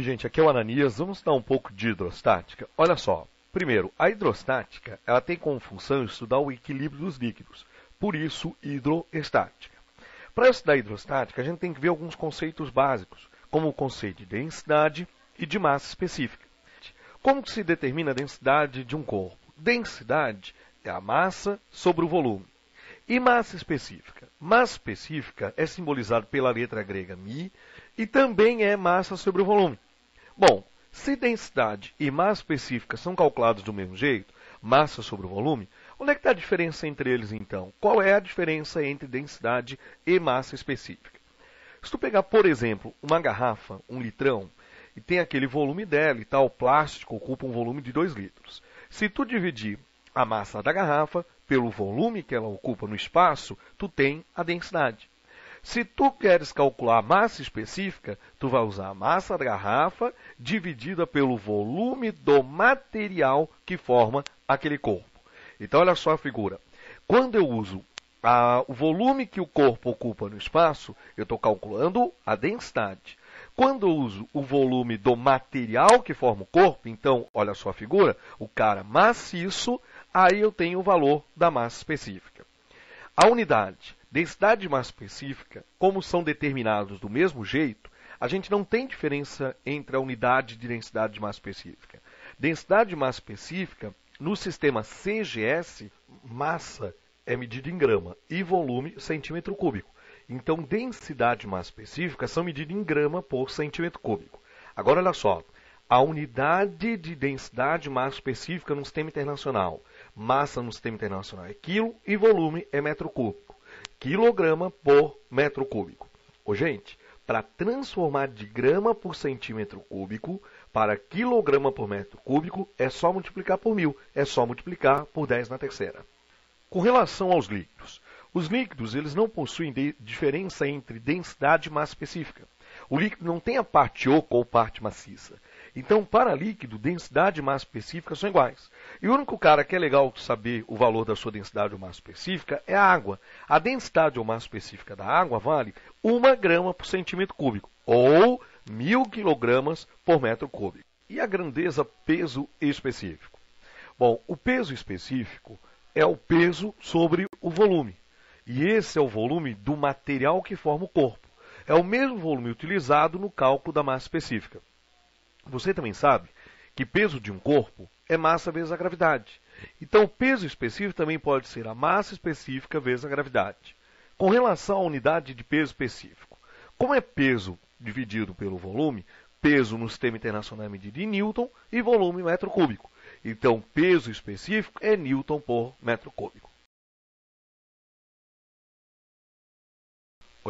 Oi, gente, aqui é o Ananias. Vamos estudar um pouco de hidrostática. Olha só, primeiro, a hidrostática ela tem como função estudar o equilíbrio dos líquidos, por isso hidroestática. Para estudar hidrostática, a gente tem que ver alguns conceitos básicos, como o conceito de densidade e de massa específica. Como que se determina a densidade de um corpo? Densidade é a massa sobre o volume. E massa específica? Massa específica é simbolizado pela letra grega μ e também é massa sobre o volume. Bom, se densidade e massa específica são calculados do mesmo jeito, massa sobre o volume, onde é que está a diferença entre eles então? Qual é a diferença entre densidade e massa específica? Se tu pegar, por exemplo, uma garrafa, um litrão, e tem aquele volume dela e tal, o plástico ocupa um volume de 2 litros. Se tu dividir a massa da garrafa pelo volume que ela ocupa no espaço, tu tem a densidade. Se tu queres calcular a massa específica, tu vai usar a massa da garrafa dividida pelo volume do material que forma aquele corpo. Então, olha só a figura. Quando eu uso o volume que o corpo ocupa no espaço, eu estou calculando a densidade. Quando eu uso o volume do material que forma o corpo, então, olha só a figura, o cara maciço, aí eu tenho o valor da massa específica. A unidade, densidade e massa específica, como são determinados do mesmo jeito, a gente não tem diferença entre a unidade de densidade e massa específica. Densidade e massa específica, no sistema CGS, massa é medida em grama e volume centímetro cúbico. Então, densidade e massa específica são medidas em grama por centímetro cúbico. Agora, olha só, a unidade de densidade e massa específica no sistema internacional. Massa no sistema internacional é quilo e volume é metro cúbico. Quilograma por metro cúbico. Ô, gente, para transformar de grama por centímetro cúbico para quilograma por metro cúbico, é só multiplicar por 1000. É só multiplicar por 10 na terceira. Com relação aos líquidos, os líquidos eles não possuem diferença entre densidade e massa específica. O líquido não tem a parte oca ou parte maciça. Então, para líquido, densidade e massa específica são iguais. E o único cara que é legal saber o valor da sua densidade ou massa específica é a água. A densidade ou massa específica da água vale 1 grama por centímetro cúbico, ou 1000 quilogramas por metro cúbico. E a grandeza peso específico? Bom, o peso específico é o peso sobre o volume. E esse é o volume do material que forma o corpo. É o mesmo volume utilizado no cálculo da massa específica. Você também sabe que peso de um corpo é massa vezes a gravidade. Então, o peso específico também pode ser a massa específica vezes a gravidade. Com relação à unidade de peso específico, como é peso dividido pelo volume, peso no sistema internacional é medido em Newton e volume em metro cúbico. Então, peso específico é Newton por metro cúbico.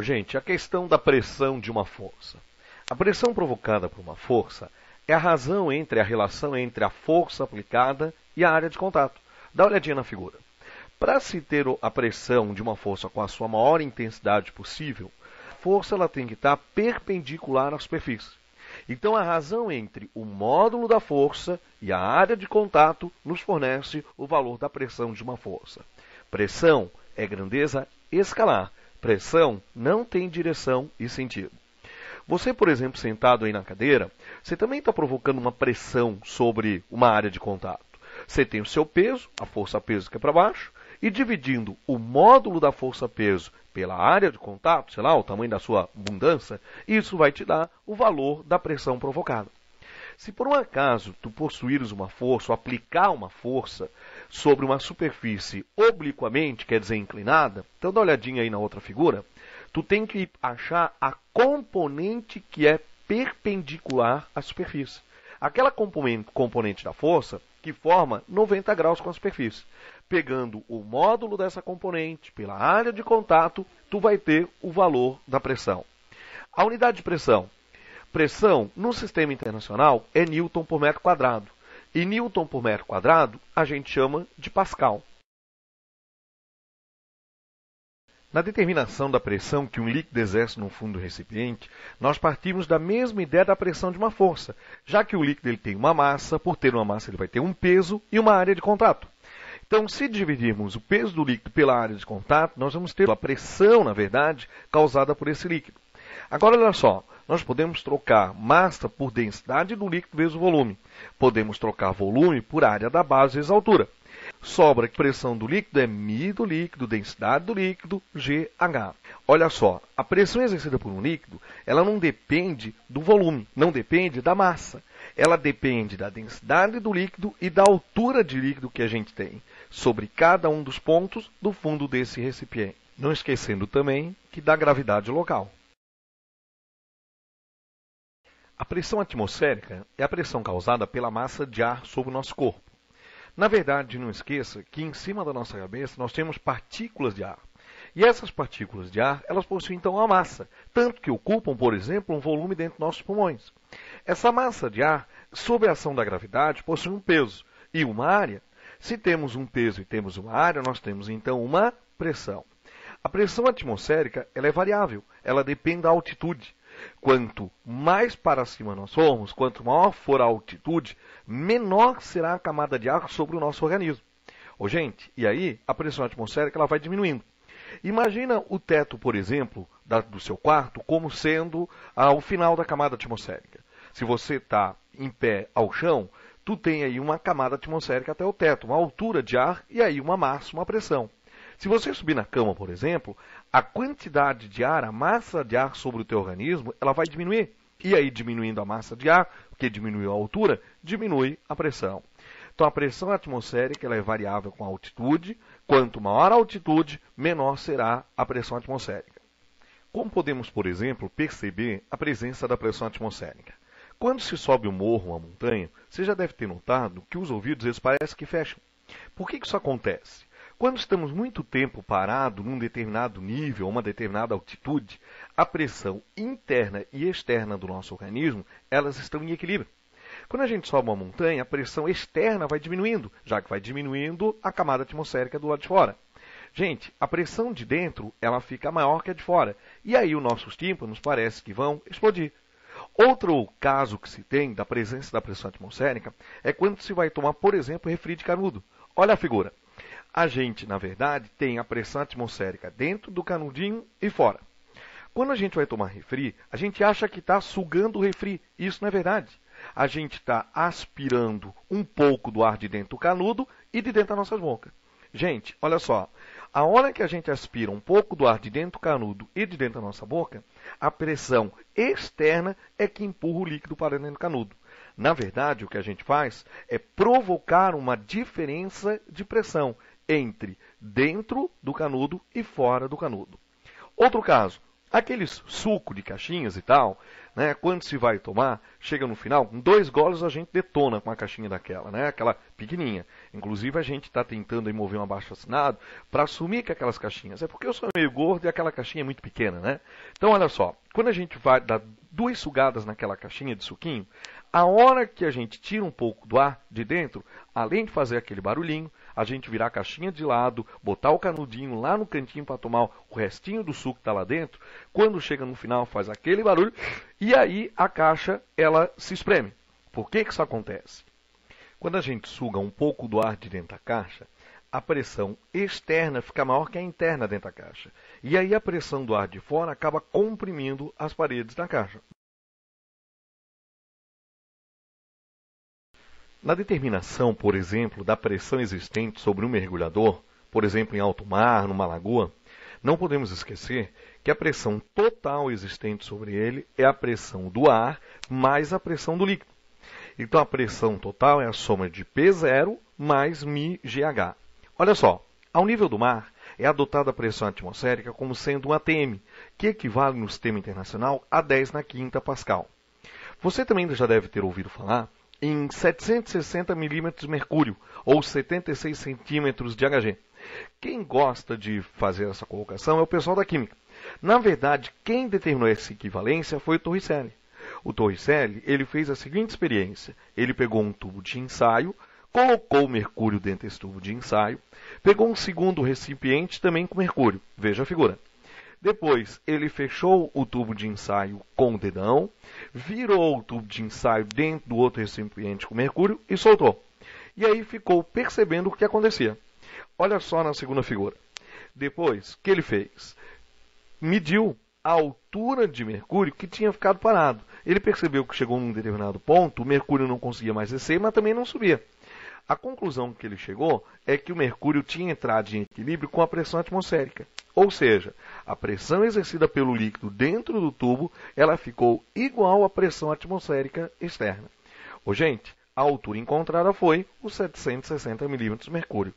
Gente, a questão da pressão de uma força. A pressão provocada por uma força é a razão entre a relação entre a força aplicada e a área de contato. Dá uma olhadinha na figura. Para se ter a pressão de uma força com a sua maior intensidade possível, a força ela tem que estar perpendicular à superfície. Então, a razão entre o módulo da força e a área de contato nos fornece o valor da pressão de uma força. Pressão é grandeza escalar. Pressão não tem direção e sentido. Você, por exemplo, sentado aí na cadeira, você também está provocando uma pressão sobre uma área de contato. Você tem o seu peso, a força-peso que é para baixo, e dividindo o módulo da força-peso pela área de contato, sei lá, o tamanho da sua abundância, isso vai te dar o valor da pressão provocada. Se por um acaso tu possuires uma força, ou aplicar uma força sobre uma superfície obliquamente, quer dizer inclinada, então dá uma olhadinha aí na outra figura, tu tem que achar a componente que é perpendicular à superfície. Aquela componente da força que forma 90 graus com a superfície. Pegando o módulo dessa componente pela área de contato, tu vai ter o valor da pressão. A unidade de pressão. Pressão no sistema internacional é Newton por metro quadrado. E Newton por metro quadrado a gente chama de Pascal. Na determinação da pressão que um líquido exerce no fundo do recipiente, nós partimos da mesma ideia da pressão de uma força, já que o líquido ele tem uma massa, por ter uma massa ele vai ter um peso e uma área de contato. Então, se dividirmos o peso do líquido pela área de contato, nós vamos ter a pressão, na verdade, causada por esse líquido. Agora, olha só, nós podemos trocar massa por densidade do líquido vezes o volume. Podemos trocar volume por área da base vezes a altura. Sobra que a pressão do líquido é μ do líquido, densidade do líquido, GH. Olha só, a pressão exercida por um líquido, ela não depende do volume, não depende da massa. Ela depende da densidade do líquido e da altura de líquido que a gente tem sobre cada um dos pontos do fundo desse recipiente. Não esquecendo também que da gravidade local. A pressão atmosférica é a pressão causada pela massa de ar sobre o nosso corpo. Na verdade, não esqueça que em cima da nossa cabeça nós temos partículas de ar. E essas partículas de ar, elas possuem então uma massa, tanto que ocupam, por exemplo, um volume dentro dos nossos pulmões. Essa massa de ar, sob a ação da gravidade, possui um peso e uma área. Se temos um peso e temos uma área, nós temos então uma pressão. A pressão atmosférica ela é variável, ela depende da altitude. Quanto mais para cima nós formos, quanto maior for a altitude, menor será a camada de ar sobre o nosso organismo. Gente, e aí a pressão atmosférica ela vai diminuindo. Imagina o teto, por exemplo, do seu quarto como sendo o final da camada atmosférica. Se você está em pé ao chão, tu tem aí uma camada atmosférica até o teto, uma altura de ar e aí uma massa, uma pressão. Se você subir na cama, por exemplo, a quantidade de ar, a massa de ar sobre o teu organismo, ela vai diminuir. E aí, diminuindo a massa de ar, porque diminuiu a altura, diminui a pressão. Então, a pressão atmosférica ela é variável com a altitude. Quanto maior a altitude, menor será a pressão atmosférica. Como podemos, por exemplo, perceber a presença da pressão atmosférica? Quando se sobe um morro, uma montanha, você já deve ter notado que os ouvidos eles parecem que fecham. Por que isso acontece? Quando estamos muito tempo parado num determinado nível, uma determinada altitude, a pressão interna e externa do nosso organismo, elas estão em equilíbrio. Quando a gente sobe uma montanha, a pressão externa vai diminuindo, já que vai diminuindo a camada atmosférica do lado de fora. Gente, a pressão de dentro, ela fica maior que a de fora. E aí os nossos tímpanos parece que vão explodir. Outro caso que se tem da presença da pressão atmosférica é quando se vai tomar, por exemplo, refri de canudo. Olha a figura. A gente, na verdade, tem a pressão atmosférica dentro do canudinho e fora. Quando a gente vai tomar refri, a gente acha que está sugando o refri. Isso não é verdade. A gente está aspirando um pouco do ar de dentro do canudo e de dentro das nossas bocas. Gente, olha só. A hora que a gente aspira um pouco do ar de dentro do canudo e de dentro da nossa boca, a pressão externa é que empurra o líquido para dentro do canudo. Na verdade, o que a gente faz é provocar uma diferença de pressão entre dentro do canudo e fora do canudo. Outro caso, aqueles suco de caixinhas e tal, né, quando se vai tomar, chega no final, com 2 goles a gente detona com a caixinha daquela, né, aquela pequenininha. Inclusive a gente está tentando aí mover um abaixo-assinado para assumir que aquelas caixinhas, é porque eu sou meio gordo e aquela caixinha é muito pequena, né? Então olha só, quando a gente vai dar 2 sugadas naquela caixinha de suquinho, a hora que a gente tira um pouco do ar de dentro, além de fazer aquele barulhinho, a gente virar a caixinha de lado, botar o canudinho lá no cantinho para tomar o restinho do suco que está lá dentro. Quando chega no final, faz aquele barulho e aí a caixa ela se espreme. Por que isso acontece? Quando a gente suga um pouco do ar de dentro da caixa, a pressão externa fica maior que a interna dentro da caixa. E aí a pressão do ar de fora acaba comprimindo as paredes da caixa. Na determinação, por exemplo, da pressão existente sobre um mergulhador, por exemplo, em alto mar, numa lagoa, não podemos esquecer que a pressão total existente sobre ele é a pressão do ar mais a pressão do líquido. Então, a pressão total é a soma de P0 mais μgh. Olha só, ao nível do mar, é adotada a pressão atmosférica como sendo um atm, que equivale no sistema internacional a 10 na quinta Pascal. Você também já deve ter ouvido falar em 760 milímetros de mercúrio, ou 76 centímetros de Hg. Quem gosta de fazer essa colocação é o pessoal da química. Na verdade, quem determinou essa equivalência foi o Torricelli. O Torricelli ele fez a seguinte experiência. Ele pegou um tubo de ensaio, colocou o mercúrio dentro desse tubo de ensaio, pegou um segundo recipiente também com mercúrio. Veja a figura. Depois, ele fechou o tubo de ensaio com o dedão, virou o tubo de ensaio dentro do outro recipiente com mercúrio e soltou. E aí ficou percebendo o que acontecia. Olha só na segunda figura. Depois, o que ele fez? Mediu a altura de Mercúrio que tinha ficado parado. Ele percebeu que chegou num determinado ponto, o Mercúrio não conseguia mais descer, mas também não subia. A conclusão que ele chegou é que o Mercúrio tinha entrado em equilíbrio com a pressão atmosférica. Ou seja, a pressão exercida pelo líquido dentro do tubo, ela ficou igual à pressão atmosférica externa. Gente, a altura encontrada foi os 760 milímetros de mercúrio.